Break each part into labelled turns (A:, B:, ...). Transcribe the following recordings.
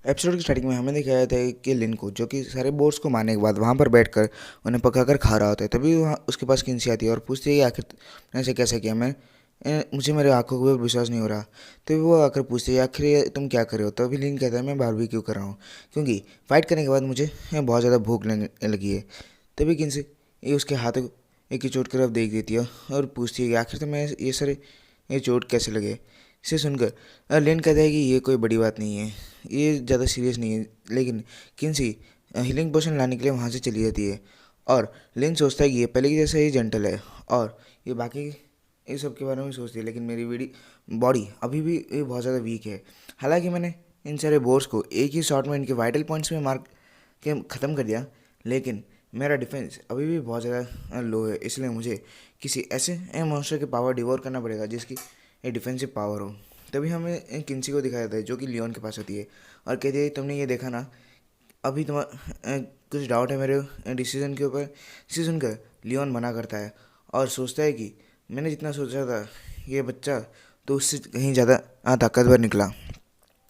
A: Episode की starting में हमें दिखाया था कि लिन को, जो कि सारे बोर्ड्स को मारने के बाद वहाँ पर बैठकर उन्हें पकाकर खा रहा होता है। तभी वहाँ उसके पास किन्सी आती है और पूछती है कि आखिर तुमने ऐसे कैसे किया। मुझे मेरे आंखों को विश्वास नहीं हो रहा। तो वो आकर पूछती है आखिर ये तुम क्या कर रहे हो। तो अभी लिन कहता है मैं बारबेक्यू कर रहा हूँ, क्योंकि फाइट करने के बाद मुझे बहुत ज़्यादा भूख लगने लगी है। तभी किन्सी ये उसके हाथों को एक ही चोट की तरफ देख देती है और पूछती है कि आखिर तुम्हें ये चोट कैसे लगे। इसे सुनकर लिन कहता है कि ये कोई बड़ी बात नहीं है, ये ज़्यादा सीरियस नहीं है। लेकिन किन्सी हीलिंग पोशन लाने के लिए वहाँ से चली जाती है और लिन सोचता है कि ये पहले की जैसा ही जेंटल है और ये बाकी ये सब के बारे में सोचती है। लेकिन मेरी बॉडी अभी भी ये बहुत ज़्यादा वीक है। हालांकि मैंने इन सारे बोर्ड्स को एक ही शॉट में इनके वाइटल पॉइंट्स में मार के ख़त्म कर दिया, लेकिन मेरा डिफेंस अभी भी बहुत ज़्यादा लो है। इसलिए मुझे किसी ऐसे मॉन्स्टर के पावर डिवोर करना पड़ेगा जिसकी एक डिफेंसिव पावर हो। तभी हमें किन्सी को दिखाया जाता है, जो कि लियोन के पास होती है और कहती है तुमने ये देखा ना, अभी कुछ डाउट है मेरे डिसीजन के ऊपर। इसे सुनकर लियोन मना करता है और सोचता है कि मैंने जितना सोचा था ये बच्चा तो उससे कहीं ज़्यादा ताकतवर निकला।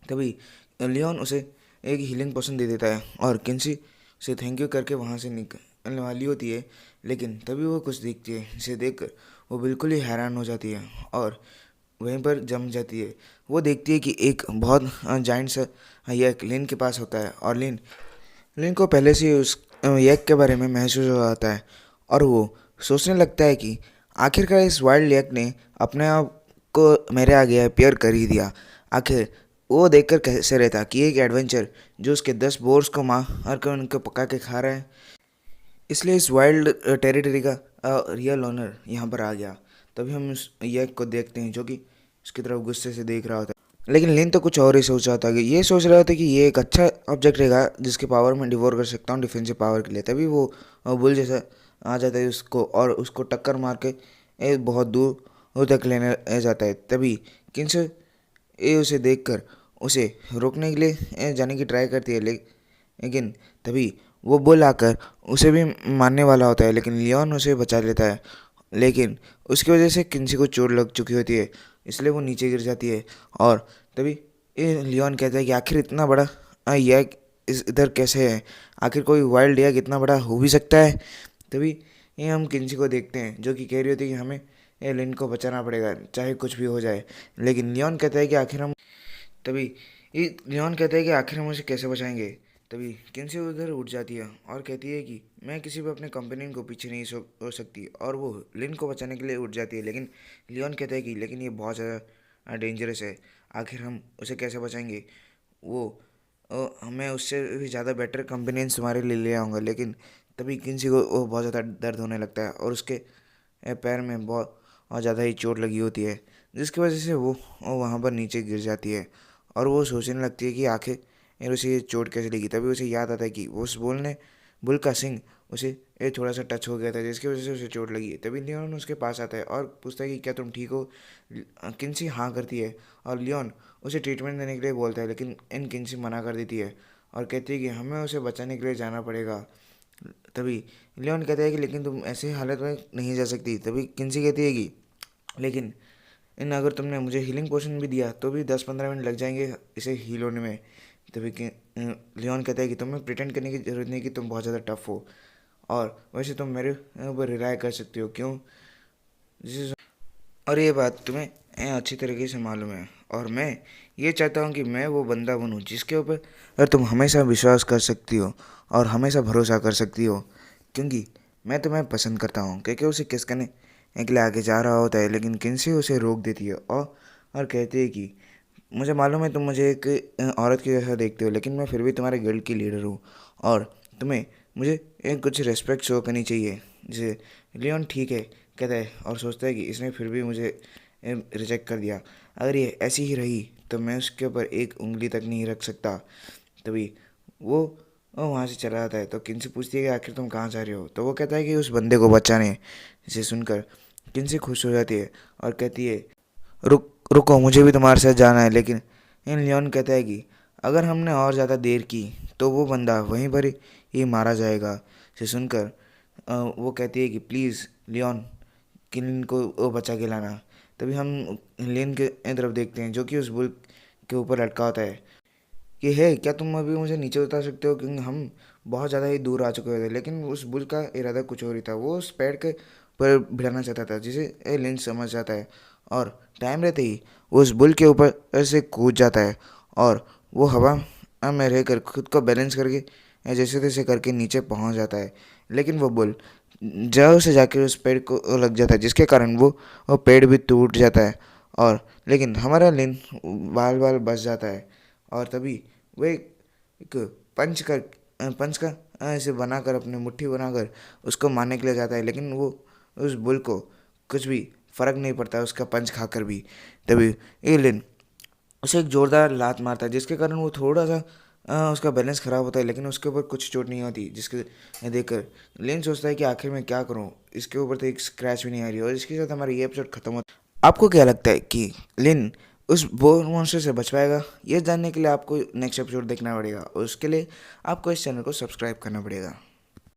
A: तभी लियोन उसे एक हीलिंग पोशन दे देता है और किन्सी उसे थैंक यू करके वहाँ से निकलने वाली होती है। लेकिन तभी वो कुछ देखती है, इसे देखकर वो बिल्कुल ही हैरान हो जाती है और वहीं पर जम जाती है। वो देखती है कि एक बहुत जाइंट सा यक लिन के पास होता है और लिन लिन को पहले से ही उस यक के बारे में महसूस हो जाता है और वो सोचने लगता है कि आखिरकार इस वाइल्ड यक ने अपने आप को मेरे आगे अपियर कर ही दिया। आखिर वो देखकर कैसे रहता कि एक एडवेंचर जो उसके 10 बोर्स को मार कर उनको पका के खा रहा है। इसलिए इस वाइल्ड टेरिटरी का रियल ओनर यहाँ पर आ गया। तभी हम उस यक को देखते हैं, जो कि उसकी तरफ गुस्से से देख रहा होता है। लेकिन लिन तो कुछ और ही सोच रहा था कि ये सोच रहा था कि ये एक अच्छा ऑब्जेक्ट रहेगा जिसके पावर मैं डिवोर कर सकता हूँ डिफेंसिव पावर के लिए। तभी वो बुल जैसा आ जाता है उसको और उसको टक्कर मार के बहुत दूर तक लेने जाता है। तभी किन्स ये उसे देखकर उसे रोकने के लिए जाने की ट्राई करती है, लेकिन तभी वो बुल आकर उसे भी मारने वाला होता है, लेकिन लियोन उसे बचा लेता है। लेकिन उसकी वजह से किन्सी को चोट लग चुकी होती है, इसलिए वो नीचे गिर जाती है। और तभी ये लियोन कहता है कि आखिर इतना बड़ा यह इस इधर कैसे है, आखिर कोई वाइल्ड यह इतना बड़ा हो भी सकता है। तभी ये हम किन्सी को देखते हैं, जो कि कह रही होती है कि हमें ये लिन को बचाना पड़ेगा चाहे कुछ भी हो जाए। लेकिन लियोन कहता है कि आखिर हम तभी ये लियोन कहता है कि आखिर हम उसे कैसे बचाएंगे। तभी किन्सी उधर उठ जाती है और कहती है कि मैं किसी भी अपने कंपेनियन को पीछे नहीं हो सकती, और वो लिन को बचाने के लिए उठ जाती है। लेकिन लियोन कहता है कि लेकिन ये बहुत ज़्यादा डेंजरस है, आखिर हम उसे कैसे बचाएंगे। वो मैं उससे भी ज़्यादा बेटर कंपेनियंस तुम्हारे लिए ले आऊँगा। लेकिन तभी किन्सी को वो बहुत ज़्यादा दर्द होने लगता है और उसके पैर में बहुत और ज़्यादा ही चोट लगी होती है, जिसकी वजह से वो वहाँ पर नीचे गिर जाती है और वो सोचने लगती है कि आखिर यार उसे ये चोट कैसे लगी। तभी उसे याद आता है कि वो उस बुल का सिंग उसे ये थोड़ा सा टच हो गया था, जिसकी वजह से उसे चोट लगी है। तभी लियोन उसके पास आता है और पूछता है कि क्या तुम ठीक हो। किन्सी हाँ करती है और लियोन उसे ट्रीटमेंट देने के लिए बोलता है, लेकिन किन्सी मना कर देती है और कहती है कि हमें उसे बचाने के लिए जाना पड़ेगा। तभी लियोन कहता है कि लेकिन तुम ऐसे हालत में नहीं जा सकती। तभी किन्सी कहती है कि लेकिन अगर तुमने मुझे हीलिंग पोशन भी दिया तो भी 10-15 मिनट लग जाएंगे इसे हील होने में। तभी लियोन कहता है कि तुम्हें प्रिटेंड करने की ज़रूरत नहीं कि तुम बहुत ज़्यादा टफ हो, और वैसे तुम मेरे ऊपर रिलाय कर सकते हो, क्यों और ये बात तुम्हें अच्छी तरीके से मालूम है। और मैं ये चाहता हूँ कि मैं वो बंदा बनूँ जिसके ऊपर तुम हमेशा विश्वास कर सकती हो और हमेशा भरोसा कर सकती हो, क्योंकि मैं तुम्हें पसंद करता हूँ। क्योंकि उसे किस करने के लिए आगे जा रहा होता है, लेकिन किन्सी उसे रोक देती है और कहती है कि मुझे मालूम है तुम मुझे एक औरत की जैसा देखते हो, लेकिन मैं फिर भी तुम्हारे गिल्ड की लीडर हूँ और तुम्हें मुझे एक कुछ रिस्पेक्ट शो करनी चाहिए। जैसे लियोन ठीक है कहता है और सोचता है कि इसने फिर भी मुझे रिजेक्ट कर दिया, अगर ये ऐसी ही रही तो मैं उसके ऊपर एक उंगली तक नहीं रख सकता। तभी वो वहाँ से चला जाता है। तो किन्सी पूछती है कि आखिर तुम कहाँ जा रहे हो। तो वो कहता है कि उस बंदे को बचाने। इसे सुनकर किन्सी खुश हो जाती है और कहती है रुको मुझे भी तुम्हारे साथ जाना है। लेकिन इन लियोन कहता है कि अगर हमने और ज़्यादा देर की तो वो बंदा वहीं पर ही मारा जाएगा। इसे सुनकर वो कहती है कि प्लीज़ लियोन किन को वो बचा के लाना। तभी हम लिन के तरफ देखते हैं, जो कि उस बुल के ऊपर लटका होता है। कि हे क्या तुम अभी मुझे नीचे उतार सकते हो, क्योंकि हम बहुत ज़्यादा ही दूर आ चुके थे। लेकिन उस बुल का इरादा कुछ और ही था। वो उस पेड़ के पर भिड़ाना चाहता था, जिसे लिंच समझ जाता है और टाइम रहते ही वो उस बुल के ऊपर से कूद जाता है और वो हवा में रहकर खुद को बैलेंस करके जैसे तैसे करके नीचे पहुंच जाता है। लेकिन वो बुल जड़ से जाकर उस पेड़ को लग जाता है, जिसके कारण वो पेड़ भी टूट जाता है। और लेकिन हमारा लिन बाल बाल बच जाता है और तभी वो एक पंच का ऐसे बनाकर अपनी मुट्ठी बनाकर उसको मारने के लिए जाता है। लेकिन वो उस बुल को कुछ भी फर्क नहीं पड़ता उसका पंच खाकर भी। तभी एलियन उसे एक जोरदार लात मारता है, जिसके कारण वो थोड़ा सा उसका बैलेंस खराब होता है। लेकिन उसके ऊपर कुछ चोट नहीं होती, जिसके देखकर लिन सोचता है कि आखिर में क्या करूं, इसके ऊपर तो एक स्क्रैच भी नहीं आ रही। और इसके साथ हमारा ये एपिसोड खत्म होता है। आपको क्या लगता है कि लिन उस बोर मॉन्स्टर से बच पाएगा? ये जानने के लिए आपको नेक्स्ट एपिसोड देखना पड़ेगा और उसके लिए आपको इस चैनल को सब्सक्राइब करना पड़ेगा।